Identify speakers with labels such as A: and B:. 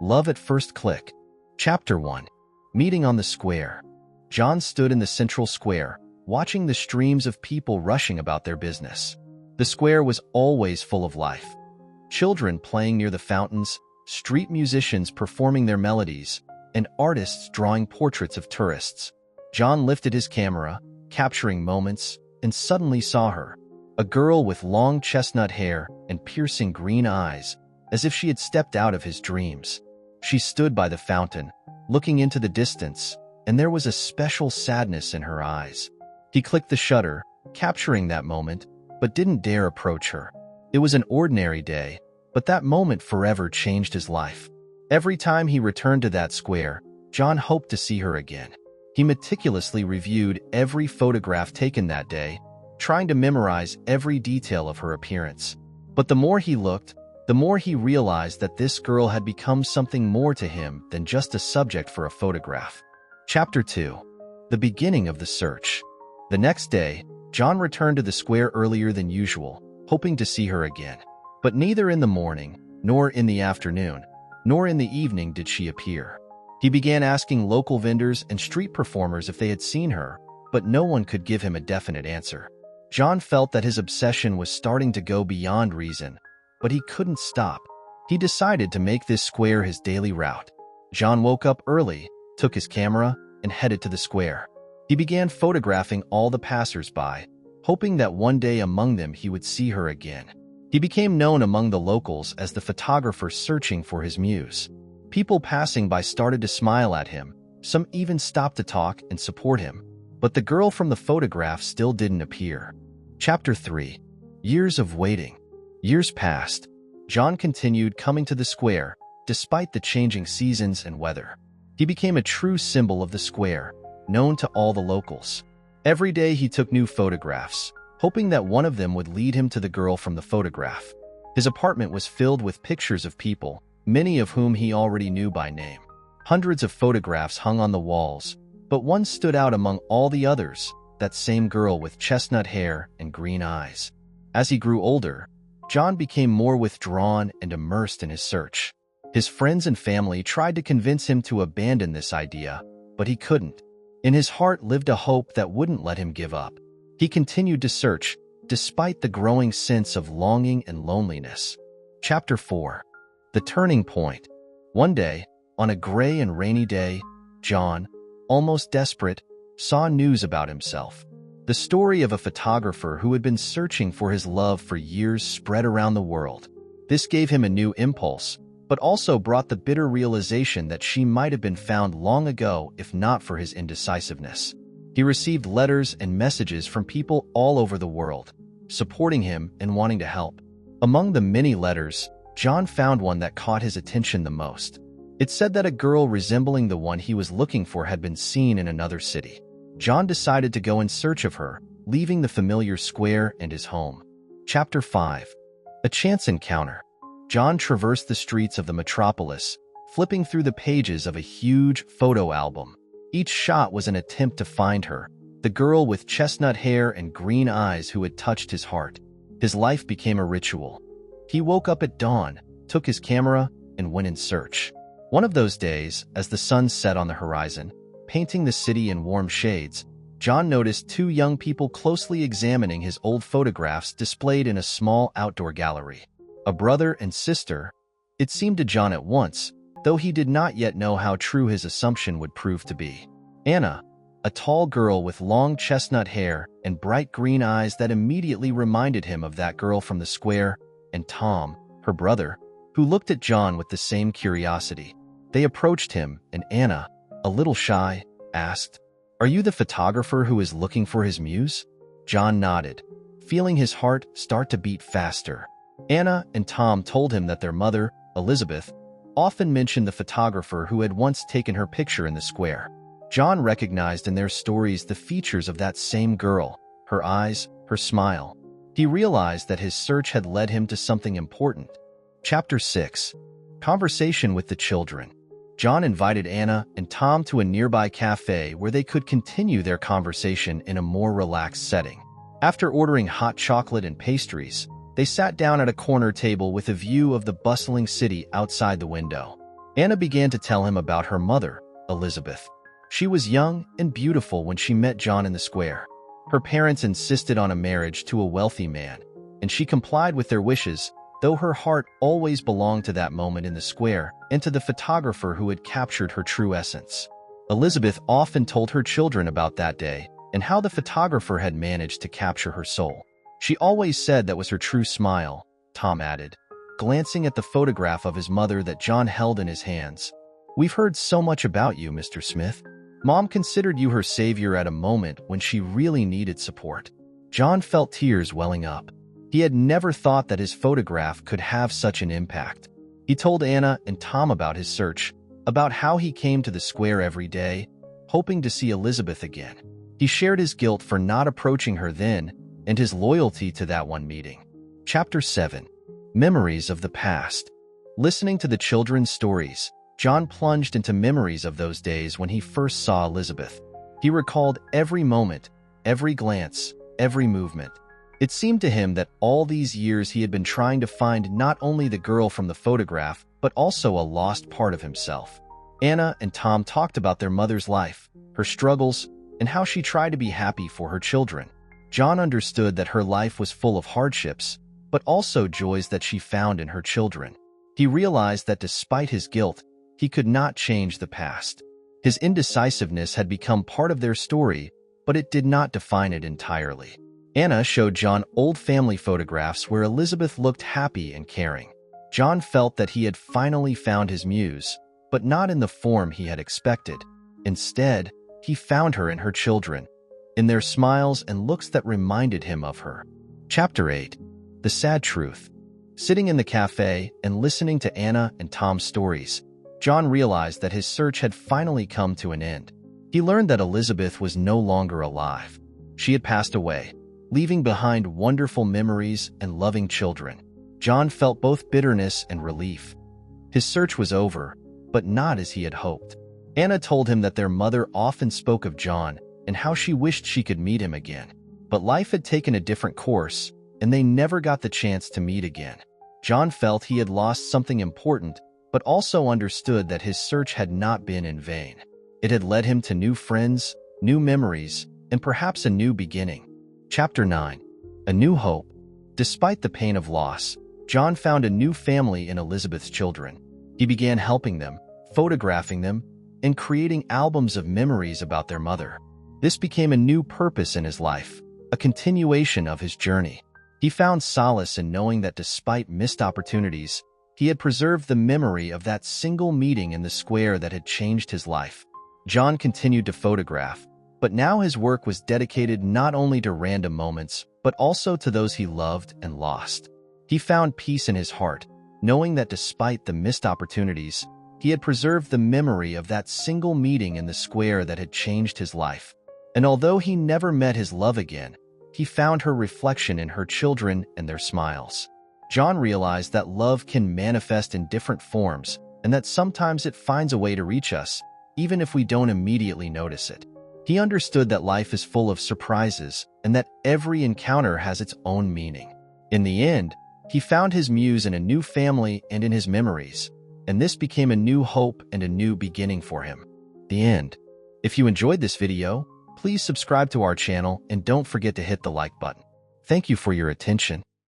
A: Love at First Click. Chapter 1. Meeting on the Square. John stood in the central square, watching the streams of people rushing about their business. The square was always full of life. Children playing near the fountains, street musicians performing their melodies, and artists drawing portraits of tourists. John lifted his camera, capturing moments, and suddenly saw her. A girl with long chestnut hair and piercing green eyes, as if she had stepped out of his dreams. She stood by the fountain, looking into the distance, and there was a special sadness in her eyes. He clicked the shutter, capturing that moment, but didn't dare approach her. It was an ordinary day, but that moment forever changed his life. Every time he returned to that square, John hoped to see her again. He meticulously reviewed every photograph taken that day, trying to memorize every detail of her appearance. But the more he looked, the more he realized that this girl had become something more to him than just a subject for a photograph. Chapter 2. The beginning of the search. The next day, John returned to the square earlier than usual, hoping to see her again. But neither in the morning, nor in the afternoon, nor in the evening did she appear. He began asking local vendors and street performers if they had seen her, but no one could give him a definite answer. John felt that his obsession was starting to go beyond reason, but he couldn't stop. He decided to make this square his daily route. John woke up early, took his camera, and headed to the square. He began photographing all the passers-by, hoping that one day among them he would see her again. He became known among the locals as the photographer searching for his muse. People passing by started to smile at him, some even stopped to talk and support him. But the girl from the photograph still didn't appear. Chapter 3. Years of waiting. Years passed. John continued coming to the square, despite the changing seasons and weather. He became a true symbol of the square, known to all the locals. Every day he took new photographs, hoping that one of them would lead him to the girl from the photograph. His apartment was filled with pictures of people, many of whom he already knew by name. Hundreds of photographs hung on the walls, but one stood out among all the others, that same girl with chestnut hair and green eyes. As he grew older, John became more withdrawn and immersed in his search. His friends and family tried to convince him to abandon this idea, but he couldn't. In his heart lived a hope that wouldn't let him give up. He continued to search, despite the growing sense of longing and loneliness. Chapter 4. The Turning Point. One day, on a gray and rainy day, John, almost desperate, saw news about himself. The story of a photographer who had been searching for his love for years spread around the world. This gave him a new impulse, but also brought the bitter realization that she might have been found long ago if not for his indecisiveness. He received letters and messages from people all over the world, supporting him and wanting to help. Among the many letters, John found one that caught his attention the most. It said that a girl resembling the one he was looking for had been seen in another city. John decided to go in search of her, leaving the familiar square and his home. Chapter 5. A Chance Encounter. John traversed the streets of the metropolis, flipping through the pages of a huge photo album. Each shot was an attempt to find her, the girl with chestnut hair and green eyes who had touched his heart. His life became a ritual. He woke up at dawn, took his camera, and went in search. One of those days, as the sun set on the horizon, painting the city in warm shades, John noticed two young people closely examining his old photographs displayed in a small outdoor gallery. A brother and sister, it seemed to John at once, though he did not yet know how true his assumption would prove to be. Anna, a tall girl with long chestnut hair and bright green eyes that immediately reminded him of that girl from the square, and Tom, her brother, who looked at John with the same curiosity. They approached him, and Anna, a little shy, asked, "Are you the photographer who is looking for his muse?" John nodded, feeling his heart start to beat faster. Anna and Tom told him that their mother, Elizabeth, often mentioned the photographer who had once taken her picture in the square. John recognized in their stories the features of that same girl, her eyes, her smile. He realized that his search had led him to something important. Chapter 6. Conversation with the Children. John invited Anna and Tom to a nearby cafe where they could continue their conversation in a more relaxed setting. After ordering hot chocolate and pastries, they sat down at a corner table with a view of the bustling city outside the window. Anna began to tell him about her mother, Elizabeth. She was young and beautiful when she met John in the square. Her parents insisted on a marriage to a wealthy man, and she complied with their wishes, though her heart always belonged to that moment in the square and to the photographer who had captured her true essence. Elizabeth often told her children about that day and how the photographer had managed to capture her soul. She always said that was her true smile, Tom added, glancing at the photograph of his mother that John held in his hands. "We've heard so much about you, Mr. Smith. Mom considered you her savior at a moment when she really needed support." John felt tears welling up. He had never thought that his photograph could have such an impact. He told Anna and Tom about his search, about how he came to the square every day, hoping to see Elizabeth again. He shared his guilt for not approaching her then and his loyalty to that one meeting. Chapter 7. Memories of the Past. Listening to the children's stories, John plunged into memories of those days when he first saw Elizabeth. He recalled every moment, every glance, every movement. It seemed to him that all these years he had been trying to find not only the girl from the photograph, but also a lost part of himself. Anna and Tom talked about their mother's life, her struggles, and how she tried to be happy for her children. John understood that her life was full of hardships, but also joys that she found in her children. He realized that despite his guilt, he could not change the past. His indecisiveness had become part of their story, but it did not define it entirely. Anna showed John old family photographs where Elizabeth looked happy and caring. John felt that he had finally found his muse, but not in the form he had expected. Instead, he found her in her children, in their smiles and looks that reminded him of her. Chapter 8. The Sad Truth. Sitting in the cafe and listening to Anna and Tom's stories, John realized that his search had finally come to an end. He learned that Elizabeth was no longer alive. She had passed away, leaving behind wonderful memories and loving children. John felt both bitterness and relief. His search was over, but not as he had hoped. Anna told him that their mother often spoke of John and how she wished she could meet him again. But life had taken a different course, and they never got the chance to meet again. John felt he had lost something important, but also understood that his search had not been in vain. It had led him to new friends, new memories, and perhaps a new beginning. Chapter 9. A New Hope. Despite the pain of loss, John found a new family in Elizabeth's children. He began helping them, photographing them, and creating albums of memories about their mother. This became a new purpose in his life, a continuation of his journey. He found solace in knowing that despite missed opportunities, he had preserved the memory of that single meeting in the square that had changed his life. John continued to photograph, but now his work was dedicated not only to random moments, but also to those he loved and lost. He found peace in his heart, knowing that despite the missed opportunities, he had preserved the memory of that single meeting in the square that had changed his life. And although he never met his love again, he found her reflection in her children and their smiles. John realized that love can manifest in different forms, and that sometimes it finds a way to reach us, even if we don't immediately notice it. He understood that life is full of surprises, and that every encounter has its own meaning. In the end, he found his muse in a new family and in his memories, and this became a new hope and a new beginning for him. The end. If you enjoyed this video, please subscribe to our channel and don't forget to hit the like button. Thank you for your attention.